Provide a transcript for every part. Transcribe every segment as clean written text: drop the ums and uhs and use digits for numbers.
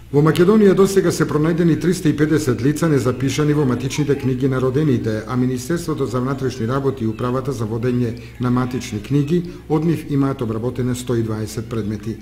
Во Македонија досега се пронајдени 350 лица незапишани во матичните книги на родените, а Министерството за внатрешни работи и Управата за водење на матични книги од нив имаат обработени 120 предмети.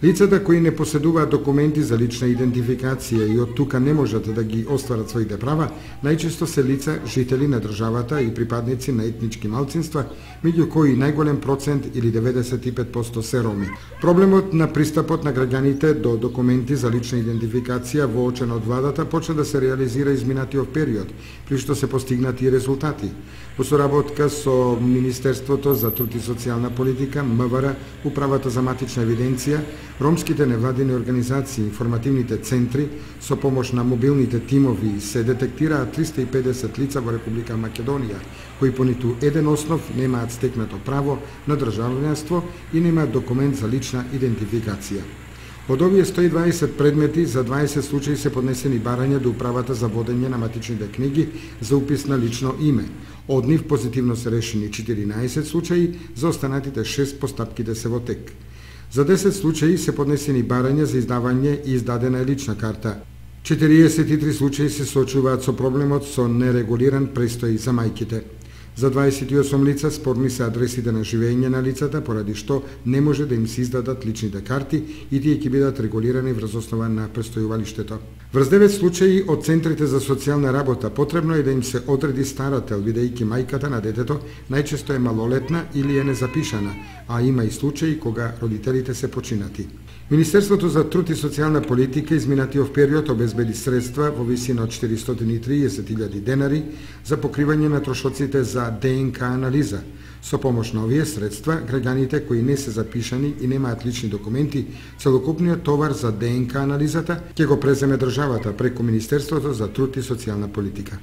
Лицата кои не поседуваат документи за лична идентификација и од тука не можат да ги остварат своите права, најчесто се лица жители на државата и припадници на етнички малцинства, меѓу кои најголем процент или 95% се роми. Проблемот на пристапот на граѓаните до документи за лична идентификација воочен од владата почна да се реализира изминатиот период, при што се постигнати резултати. Во соработка со Министерството за труд и социјална политика, МВР, Управата за матична евиденција, ромските невладини организации и информативните центри, со помош на мобилните тимови, се детектираат 350 лица во Република Македонија, кои по ниту еден основ немаат стекнато право на државјанство и немаат документ за лична идентификација. Од овие 120 предмети, за 20 случаи се поднесени барања до Управата за водење на матичните книги за упис на лично име. Од нив позитивно се решени 14 случаи, за останатите 6 постапките се во тек. За 10 случаи се поднесени барања за издавање и издадена е лична карта. 43 случаи се соочуваат со проблемот со нерегулиран престој за мајките. За 28 лица спорни се адресите на живење на лицата, поради што не може да им се издадат личните карти и тие ќе бидат регулирани врз основа на престојувалиштето. Врз 9 случаи од центрите за социјална работа потребно е да им се одреди старател, бидејќи мајката на детето најчесто е малолетна или е незапишана, а има и случаи кога родителите се починати. Министерството за труд и социјална политика изминатиот период обезбеди средства во висина од 430.000 денари за покривање на трошоците за ДНК анализа. Со помош на овие средства, граѓаните кои не се запишани и немаат лични документи, целокупниот товар за ДНК анализата ќе го преземе државата преку Министерството за труд и социјална политика.